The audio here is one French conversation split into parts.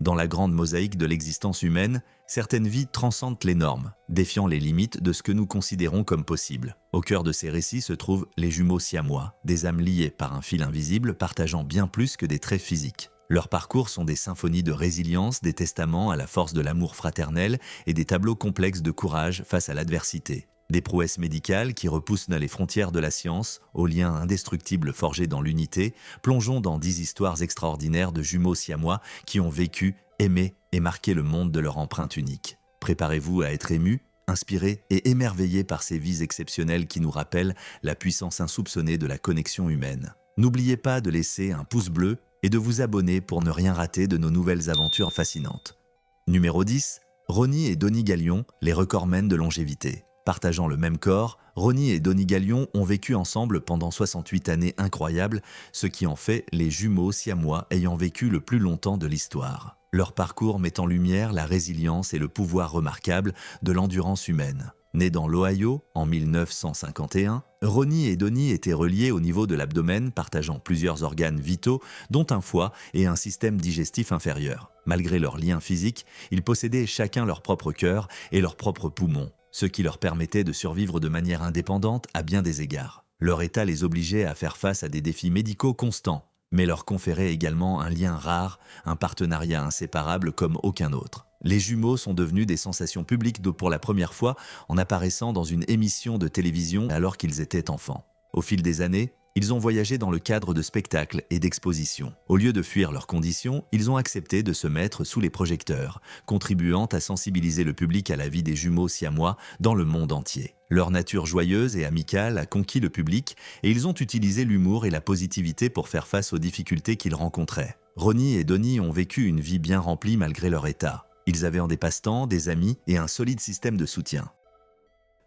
Dans la grande mosaïque de l'existence humaine, certaines vies transcendent les normes, défiant les limites de ce que nous considérons comme possible. Au cœur de ces récits se trouvent les jumeaux siamois, des âmes liées par un fil invisible partageant bien plus que des traits physiques. Leurs parcours sont des symphonies de résilience, des testaments à la force de l'amour fraternel et des tableaux complexes de courage face à l'adversité. Des prouesses médicales qui repoussent les frontières de la science, aux liens indestructibles forgés dans l'unité, plongeons dans 10 histoires extraordinaires de jumeaux siamois qui ont vécu, aimé et marqué le monde de leur empreinte unique. Préparez-vous à être ému, inspiré et émerveillé par ces vies exceptionnelles qui nous rappellent la puissance insoupçonnée de la connexion humaine. N'oubliez pas de laisser un pouce bleu et de vous abonner pour ne rien rater de nos nouvelles aventures fascinantes. Numéro 10. Ronnie et Donnie Galion, les recordmen de longévité. Partageant le même corps, Ronnie et Donnie Galion ont vécu ensemble pendant 68 années incroyables, ce qui en fait les jumeaux siamois ayant vécu le plus longtemps de l'histoire. Leur parcours met en lumière la résilience et le pouvoir remarquable de l'endurance humaine. Nés dans l'Ohio en 1951, Ronnie et Donnie étaient reliés au niveau de l'abdomen, partageant plusieurs organes vitaux, dont un foie et un système digestif inférieur. Malgré leur lien physique, ils possédaient chacun leur propre cœur et leurs propres poumons, ce qui leur permettait de survivre de manière indépendante à bien des égards. Leur état les obligeait à faire face à des défis médicaux constants, mais leur conférait également un lien rare, un partenariat inséparable comme aucun autre. Les jumeaux sont devenus des sensations publiques pour la première fois en apparaissant dans une émission de télévision alors qu'ils étaient enfants. Au fil des années, ils ont voyagé dans le cadre de spectacles et d'expositions. Au lieu de fuir leurs conditions, ils ont accepté de se mettre sous les projecteurs, contribuant à sensibiliser le public à la vie des jumeaux siamois dans le monde entier. Leur nature joyeuse et amicale a conquis le public et ils ont utilisé l'humour et la positivité pour faire face aux difficultés qu'ils rencontraient. Ronnie et Donnie ont vécu une vie bien remplie malgré leur état. Ils avaient des passe-temps, des amis et un solide système de soutien.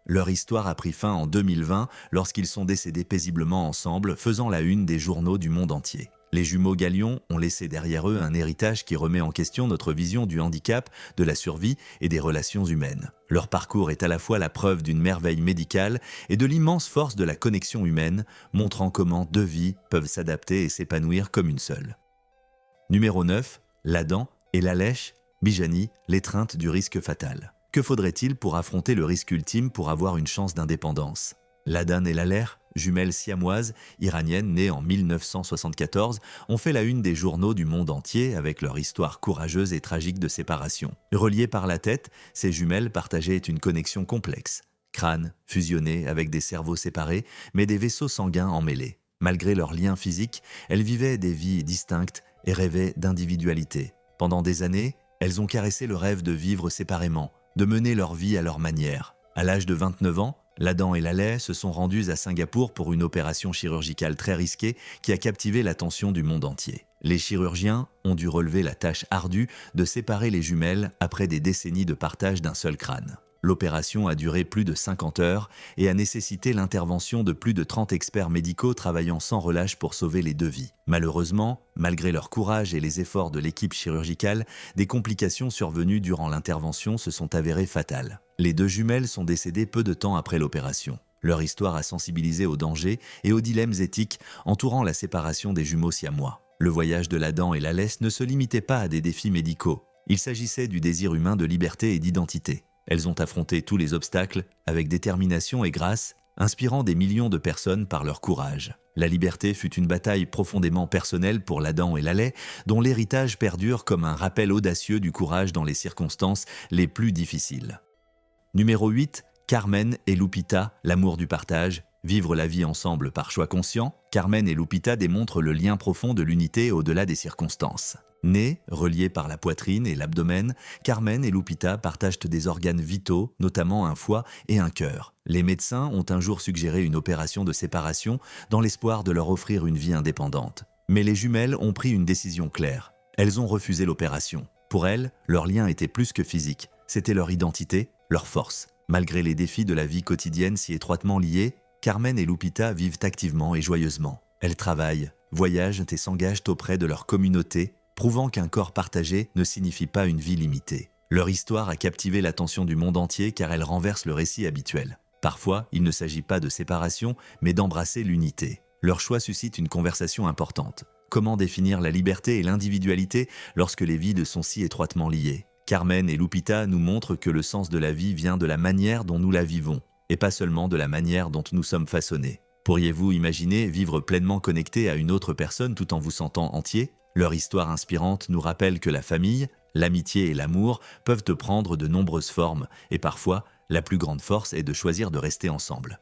Leur histoire a pris fin en 2020 lorsqu'ils sont décédés paisiblement ensemble, faisant la une des journaux du monde entier. Les jumeaux Galion ont laissé derrière eux un héritage qui remet en question notre vision du handicap, de la survie et des relations humaines. Leur parcours est à la fois la preuve d'une merveille médicale et de l'immense force de la connexion humaine, montrant comment deux vies peuvent s'adapter et s'épanouir comme une seule. Numéro 9. L'Adam et la Lèche, Bijani, l'étreinte du risque fatal. Que faudrait-il pour affronter le risque ultime pour avoir une chance d'indépendance? L'Adan et l'Aler, jumelles siamoises, iraniennes nées en 1974, ont fait la une des journaux du monde entier avec leur histoire courageuse et tragique de séparation. Reliées par la tête, ces jumelles partageaient une connexion complexe. Crânes fusionnés avec des cerveaux séparés, mais des vaisseaux sanguins emmêlés. Malgré leurs liens physiques, elles vivaient des vies distinctes et rêvaient d'individualité. Pendant des années, elles ont caressé le rêve de vivre séparément, de mener leur vie à leur manière. À l'âge de 29 ans, l'Adam et l'Aleh se sont rendus à Singapour pour une opération chirurgicale très risquée qui a captivé l'attention du monde entier. Les chirurgiens ont dû relever la tâche ardue de séparer les jumelles après des décennies de partage d'un seul crâne. L'opération a duré plus de 50 heures et a nécessité l'intervention de plus de 30 experts médicaux travaillant sans relâche pour sauver les deux vies. Malheureusement, malgré leur courage et les efforts de l'équipe chirurgicale, des complications survenues durant l'intervention se sont avérées fatales. Les deux jumelles sont décédées peu de temps après l'opération. Leur histoire a sensibilisé aux dangers et aux dilemmes éthiques entourant la séparation des jumeaux siamois. Le voyage de l'Adam et l'Alès ne se limitait pas à des défis médicaux. Il s'agissait du désir humain de liberté et d'identité. Elles ont affronté tous les obstacles avec détermination et grâce, inspirant des millions de personnes par leur courage. La liberté fut une bataille profondément personnelle pour l'Adam et l'Aleh, dont l'héritage perdure comme un rappel audacieux du courage dans les circonstances les plus difficiles. Numéro 8. Carmen et Lupita, l'amour du partage. Vivre la vie ensemble par choix conscient, Carmen et Lupita démontrent le lien profond de l'unité au-delà des circonstances. Nées, reliées par la poitrine et l'abdomen, Carmen et Lupita partagent des organes vitaux, notamment un foie et un cœur. Les médecins ont un jour suggéré une opération de séparation dans l'espoir de leur offrir une vie indépendante. Mais les jumelles ont pris une décision claire. Elles ont refusé l'opération. Pour elles, leur lien était plus que physique. C'était leur identité, leur force. Malgré les défis de la vie quotidienne si étroitement liés, Carmen et Lupita vivent activement et joyeusement. Elles travaillent, voyagent et s'engagent auprès de leur communauté, prouvant qu'un corps partagé ne signifie pas une vie limitée. Leur histoire a captivé l'attention du monde entier car elle renverse le récit habituel. Parfois, il ne s'agit pas de séparation, mais d'embrasser l'unité. Leur choix suscite une conversation importante. Comment définir la liberté et l'individualité lorsque les vies sont si étroitement liées? Carmen et Lupita nous montrent que le sens de la vie vient de la manière dont nous la vivons, et pas seulement de la manière dont nous sommes façonnés. Pourriez-vous imaginer vivre pleinement connecté à une autre personne tout en vous sentant entier? Leur histoire inspirante nous rappelle que la famille, l'amitié et l'amour peuvent te prendre de nombreuses formes, et parfois, la plus grande force est de choisir de rester ensemble.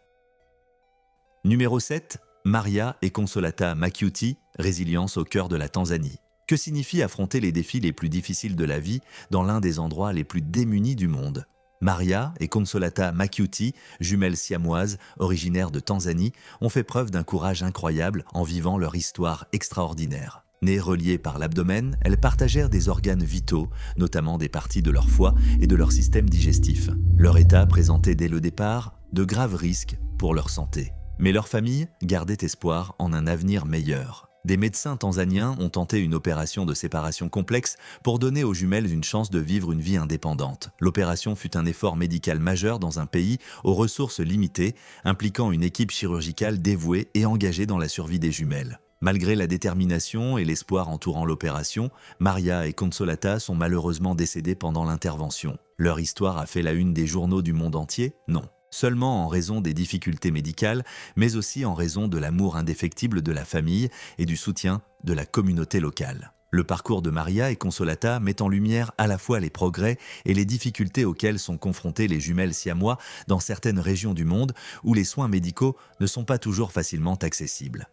Numéro 7. Maria et Consolata Maciuti, résilience au cœur de la Tanzanie. Que signifie affronter les défis les plus difficiles de la vie dans l'un des endroits les plus démunis du monde? Maria et Consolata Maciuti, jumelles siamoises originaires de Tanzanie, ont fait preuve d'un courage incroyable en vivant leur histoire extraordinaire. Nées reliées par l'abdomen, elles partagèrent des organes vitaux, notamment des parties de leur foie et de leur système digestif. Leur état présentait dès le départ de graves risques pour leur santé. Mais leur famille gardait espoir en un avenir meilleur. Des médecins tanzaniens ont tenté une opération de séparation complexe pour donner aux jumelles une chance de vivre une vie indépendante. L'opération fut un effort médical majeur dans un pays aux ressources limitées, impliquant une équipe chirurgicale dévouée et engagée dans la survie des jumelles. Malgré la détermination et l'espoir entourant l'opération, Maria et Consolata sont malheureusement décédées pendant l'intervention. Leur histoire a fait la une des journaux du monde entier? Non. Seulement en raison des difficultés médicales, mais aussi en raison de l'amour indéfectible de la famille et du soutien de la communauté locale. Le parcours de Maria et Consolata met en lumière à la fois les progrès et les difficultés auxquelles sont confrontés les jumelles siamois dans certaines régions du monde où les soins médicaux ne sont pas toujours facilement accessibles.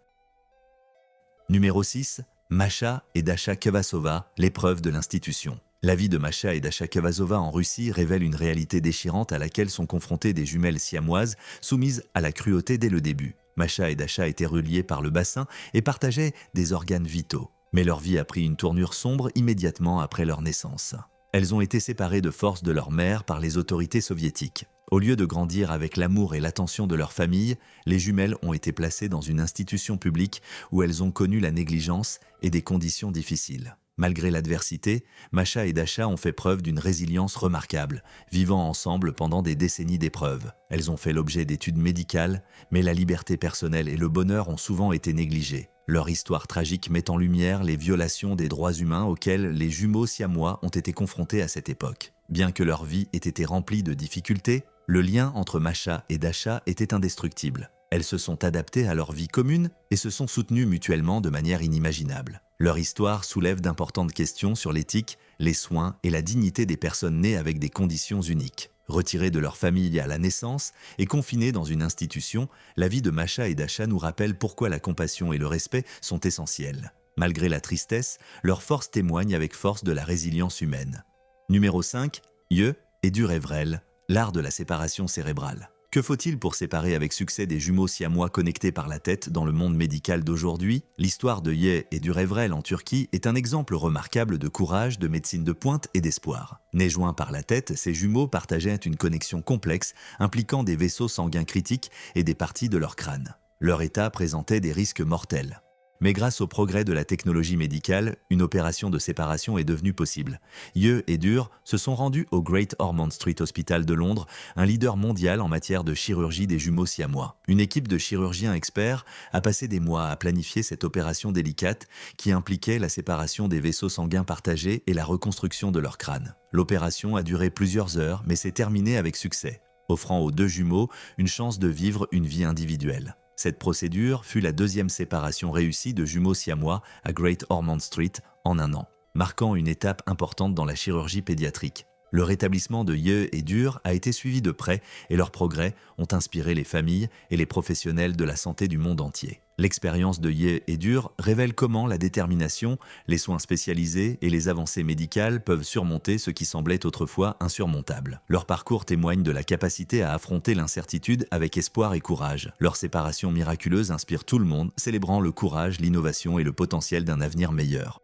Numéro 6. Masha et Dasha Kvasova, l'épreuve de l'institution. La vie de Masha et Dasha Kvasova en Russie révèle une réalité déchirante à laquelle sont confrontées des jumelles siamoises soumises à la cruauté dès le début. Masha et Dasha étaient reliées par le bassin et partageaient des organes vitaux. Mais leur vie a pris une tournure sombre immédiatement après leur naissance. Elles ont été séparées de force de leur mère par les autorités soviétiques. Au lieu de grandir avec l'amour et l'attention de leur famille, les jumelles ont été placées dans une institution publique où elles ont connu la négligence et des conditions difficiles. Malgré l'adversité, Masha et Dasha ont fait preuve d'une résilience remarquable, vivant ensemble pendant des décennies d'épreuves. Elles ont fait l'objet d'études médicales, mais la liberté personnelle et le bonheur ont souvent été négligés. Leur histoire tragique met en lumière les violations des droits humains auxquelles les jumeaux siamois ont été confrontés à cette époque. Bien que leur vie ait été remplie de difficultés, le lien entre Masha et Dasha était indestructible. Elles se sont adaptées à leur vie commune et se sont soutenues mutuellement de manière inimaginable. Leur histoire soulève d'importantes questions sur l'éthique, les soins et la dignité des personnes nées avec des conditions uniques. Retirées de leur famille à la naissance et confinées dans une institution, la vie de Masha et Dasha nous rappelle pourquoi la compassion et le respect sont essentiels. Malgré la tristesse, leur force témoigne avec force de la résilience humaine. Numéro 5. Ye et Durevrel, l'art de la séparation cérébrale. Que faut-il pour séparer avec succès des jumeaux siamois connectés par la tête dans le monde médical d'aujourd'hui? L'histoire de Ye et Durevrel en Turquie est un exemple remarquable de courage, de médecine de pointe et d'espoir. Nés joints par la tête, ces jumeaux partageaient une connexion complexe impliquant des vaisseaux sanguins critiques et des parties de leur crâne. Leur état présentait des risques mortels. Mais grâce au progrès de la technologie médicale, une opération de séparation est devenue possible. Ye et Dur se sont rendus au Great Ormond Street Hospital de Londres, un leader mondial en matière de chirurgie des jumeaux siamois. Une équipe de chirurgiens experts a passé des mois à planifier cette opération délicate qui impliquait la séparation des vaisseaux sanguins partagés et la reconstruction de leur crâne. L'opération a duré plusieurs heures, mais s'est terminée avec succès, offrant aux deux jumeaux une chance de vivre une vie individuelle. Cette procédure fut la deuxième séparation réussie de jumeaux siamois à Great Ormond Street en un an, marquant une étape importante dans la chirurgie pédiatrique. Le rétablissement de Ye et Dur a été suivi de près et leurs progrès ont inspiré les familles et les professionnels de la santé du monde entier. L'expérience de Ye et Dur révèle comment la détermination, les soins spécialisés et les avancées médicales peuvent surmonter ce qui semblait autrefois insurmontable. Leur parcours témoigne de la capacité à affronter l'incertitude avec espoir et courage. Leur séparation miraculeuse inspire tout le monde, célébrant le courage, l'innovation et le potentiel d'un avenir meilleur.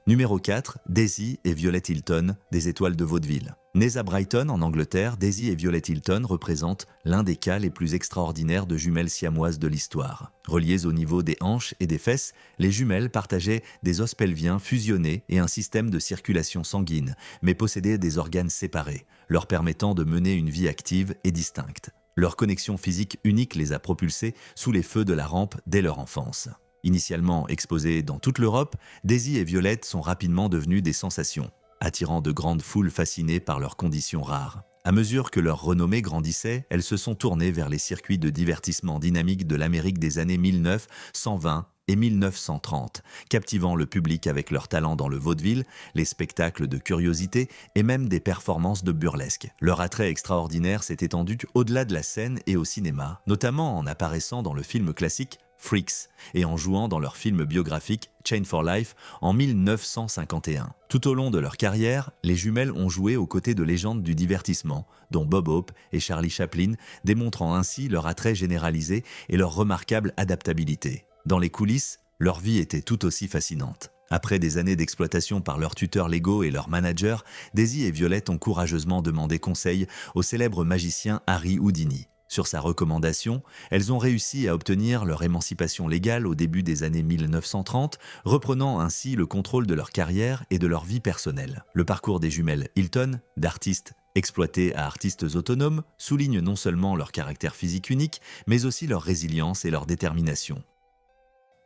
Numéro 4. Daisy et Violet Hilton, des étoiles de vaudeville. Nées à Brighton, en Angleterre, Daisy et Violet Hilton représentent l'un des cas les plus extraordinaires de jumelles siamoises de l'histoire. Reliées au niveau des hanches et des fesses, les jumelles partageaient des os pelviens fusionnés et un système de circulation sanguine, mais possédaient des organes séparés, leur permettant de mener une vie active et distincte. Leur connexion physique unique les a propulsées sous les feux de la rampe dès leur enfance. Initialement exposées dans toute l'Europe, Daisy et Violette sont rapidement devenues des sensations, attirant de grandes foules fascinées par leurs conditions rares. À mesure que leur renommée grandissait, elles se sont tournées vers les circuits de divertissement dynamiques de l'Amérique des années 1920 et 1930, captivant le public avec leur talent dans le vaudeville, les spectacles de curiosité et même des performances de burlesque. Leur attrait extraordinaire s'est étendu au-delà de la scène et au cinéma, notamment en apparaissant dans le film classique Freaks et en jouant dans leur film biographique Chain for Life en 1951. Tout au long de leur carrière, les jumelles ont joué aux côtés de légendes du divertissement, dont Bob Hope et Charlie Chaplin, démontrant ainsi leur attrait généralisé et leur remarquable adaptabilité. Dans les coulisses, leur vie était tout aussi fascinante. Après des années d'exploitation par leurs tuteurs légaux et leurs managers, Daisy et Violette ont courageusement demandé conseil au célèbre magicien Harry Houdini. Sur sa recommandation, elles ont réussi à obtenir leur émancipation légale au début des années 1930, reprenant ainsi le contrôle de leur carrière et de leur vie personnelle. Le parcours des jumelles Hilton, d'artistes exploités à artistes autonomes, souligne non seulement leur caractère physique unique, mais aussi leur résilience et leur détermination.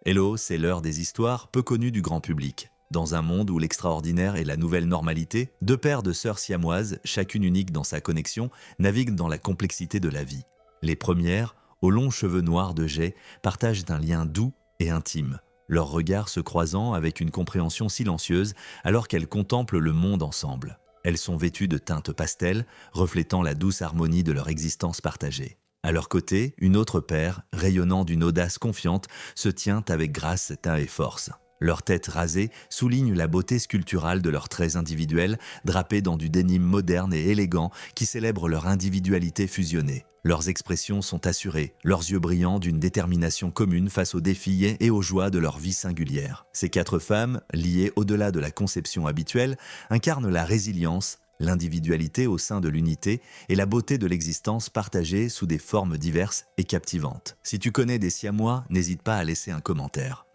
Hello, c'est l'heure des histoires peu connues du grand public. Dans un monde où l'extraordinaire est la nouvelle normalité, deux paires de sœurs siamoises, chacune unique dans sa connexion, naviguent dans la complexité de la vie. Les premières, aux longs cheveux noirs de jais, partagent un lien doux et intime, leurs regards se croisant avec une compréhension silencieuse alors qu'elles contemplent le monde ensemble. Elles sont vêtues de teintes pastel, reflétant la douce harmonie de leur existence partagée. À leur côté, une autre paire, rayonnant d'une audace confiante, se tient avec grâce, teint et force. Leurs têtes rasées soulignent la beauté sculpturale de leurs traits individuels, drapés dans du denim moderne et élégant qui célèbre leur individualité fusionnée. Leurs expressions sont assurées, leurs yeux brillants d'une détermination commune face aux défis et aux joies de leur vie singulière. Ces quatre femmes, liées au-delà de la conception habituelle, incarnent la résilience, l'individualité au sein de l'unité et la beauté de l'existence partagée sous des formes diverses et captivantes. Si tu connais des Siamois, n'hésite pas à laisser un commentaire.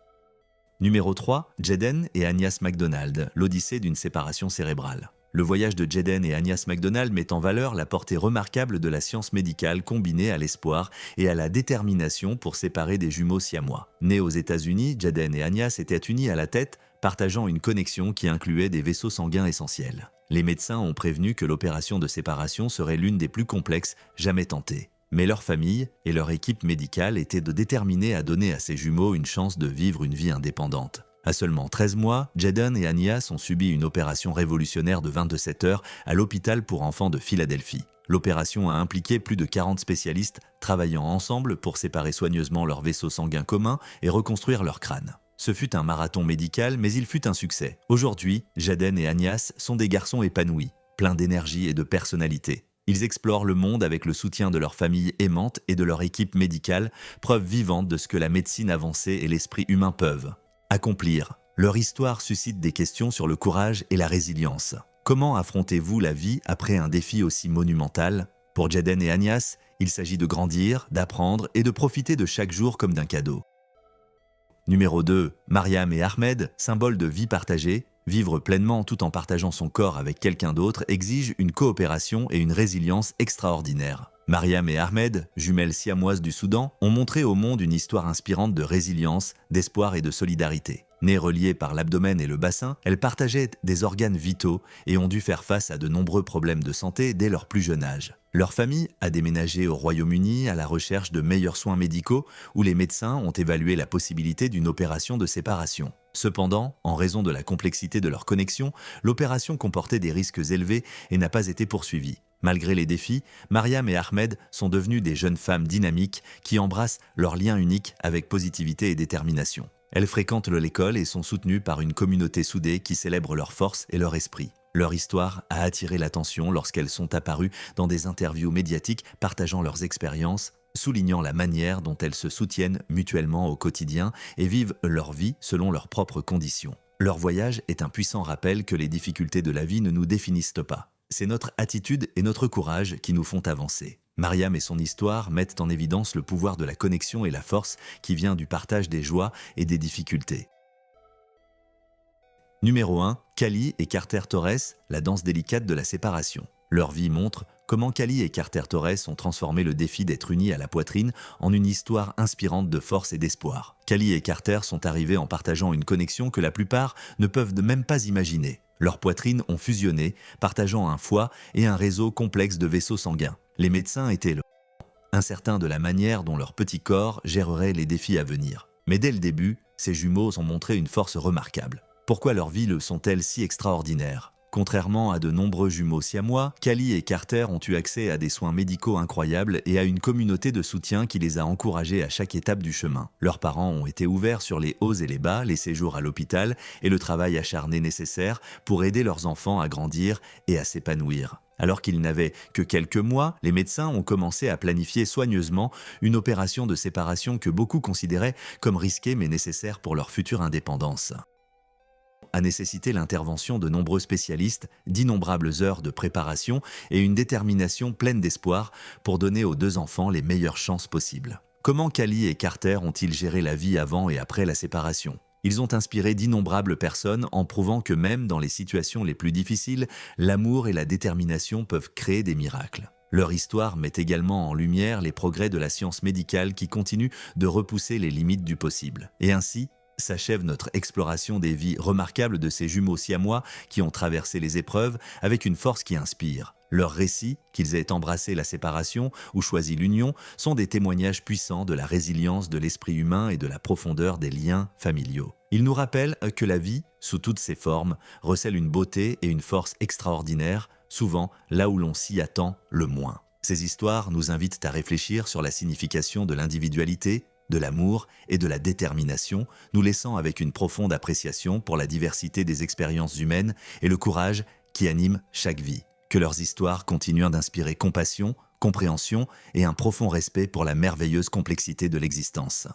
Numéro 3, Jaden et Agnes MacDonald, l'odyssée d'une séparation cérébrale. Le voyage de Jaden et Agnes MacDonald met en valeur la portée remarquable de la science médicale combinée à l'espoir et à la détermination pour séparer des jumeaux siamois. Nés aux États-Unis, Jaden et Agnes étaient unis à la tête, partageant une connexion qui incluait des vaisseaux sanguins essentiels. Les médecins ont prévenu que l'opération de séparation serait l'une des plus complexes jamais tentées. Mais leur famille et leur équipe médicale étaient déterminées à donner à ces jumeaux une chance de vivre une vie indépendante. À seulement 13 mois, Jaden et Agnes ont subi une opération révolutionnaire de 27 heures à l'hôpital pour enfants de Philadelphie. L'opération a impliqué plus de 40 spécialistes travaillant ensemble pour séparer soigneusement leurs vaisseaux sanguins communs et reconstruire leur crâne. Ce fut un marathon médical, mais il fut un succès. Aujourd'hui, Jaden et Agnes sont des garçons épanouis, pleins d'énergie et de personnalité. Ils explorent le monde avec le soutien de leur famille aimante et de leur équipe médicale, preuve vivante de ce que la médecine avancée et l'esprit humain peuvent accomplir. Leur histoire suscite des questions sur le courage et la résilience. Comment affrontez-vous la vie après un défi aussi monumental? Pour Jaden et Agnes, il s'agit de grandir, d'apprendre et de profiter de chaque jour comme d'un cadeau. Numéro 2, Mariam et Ahmed, symbole de vie partagée. Vivre pleinement tout en partageant son corps avec quelqu'un d'autre exige une coopération et une résilience extraordinaires. Mariam et Ahmed, jumelles siamoises du Soudan, ont montré au monde une histoire inspirante de résilience, d'espoir et de solidarité. Nées reliées par l'abdomen et le bassin, elles partageaient des organes vitaux et ont dû faire face à de nombreux problèmes de santé dès leur plus jeune âge. Leur famille a déménagé au Royaume-Uni à la recherche de meilleurs soins médicaux où les médecins ont évalué la possibilité d'une opération de séparation. Cependant, en raison de la complexité de leur connexion, l'opération comportait des risques élevés et n'a pas été poursuivie. Malgré les défis, Mariam et Ahmed sont devenues des jeunes femmes dynamiques qui embrassent leur lien unique avec positivité et détermination. Elles fréquentent l'école et sont soutenues par une communauté soudée qui célèbre leur force et leur esprit. Leur histoire a attiré l'attention lorsqu'elles sont apparues dans des interviews médiatiques partageant leurs expériences, soulignant la manière dont elles se soutiennent mutuellement au quotidien et vivent leur vie selon leurs propres conditions. Leur voyage est un puissant rappel que les difficultés de la vie ne nous définissent pas. C'est notre attitude et notre courage qui nous font avancer. Mariam et son histoire mettent en évidence le pouvoir de la connexion et la force qui vient du partage des joies et des difficultés. Numéro 1, Cali et Carter Torres, la danse délicate de la séparation. Leur vie montre Comment Callie et Carter Torres ont transformé le défi d'être unis à la poitrine en une histoire inspirante de force et d'espoir. Callie et Carter sont arrivés en partageant une connexion que la plupart ne peuvent même pas imaginer. Leurs poitrines ont fusionné, partageant un foie et un réseau complexe de vaisseaux sanguins. Les médecins étaient incertains de la manière dont leur petit corps gérerait les défis à venir. Mais dès le début, ces jumeaux ont montré une force remarquable. Pourquoi leurs vies sont-elles si extraordinaires ? Contrairement à de nombreux jumeaux siamois, Callie et Carter ont eu accès à des soins médicaux incroyables et à une communauté de soutien qui les a encouragés à chaque étape du chemin. Leurs parents ont été ouverts sur les hauts et les bas, les séjours à l'hôpital et le travail acharné nécessaire pour aider leurs enfants à grandir et à s'épanouir. Alors qu'ils n'avaient que quelques mois, les médecins ont commencé à planifier soigneusement une opération de séparation que beaucoup considéraient comme risquée mais nécessaire pour leur future indépendance. A nécessité l'intervention de nombreux spécialistes, d'innombrables heures de préparation et une détermination pleine d'espoir pour donner aux deux enfants les meilleures chances possibles. Comment Callie et Carter ont-ils géré la vie avant et après la séparation ? Ils ont inspiré d'innombrables personnes en prouvant que même dans les situations les plus difficiles, l'amour et la détermination peuvent créer des miracles. Leur histoire met également en lumière les progrès de la science médicale qui continue de repousser les limites du possible. Et ainsi, s'achève notre exploration des vies remarquables de ces jumeaux siamois qui ont traversé les épreuves avec une force qui inspire. Leurs récits, qu'ils aient embrassé la séparation ou choisi l'union, sont des témoignages puissants de la résilience de l'esprit humain et de la profondeur des liens familiaux. Ils nous rappellent que la vie, sous toutes ses formes, recèle une beauté et une force extraordinaires, souvent là où l'on s'y attend le moins. Ces histoires nous invitent à réfléchir sur la signification de l'individualité, de l'amour et de la détermination, nous laissant avec une profonde appréciation pour la diversité des expériences humaines et le courage qui anime chaque vie. Que leurs histoires continuent d'inspirer compassion, compréhension et un profond respect pour la merveilleuse complexité de l'existence.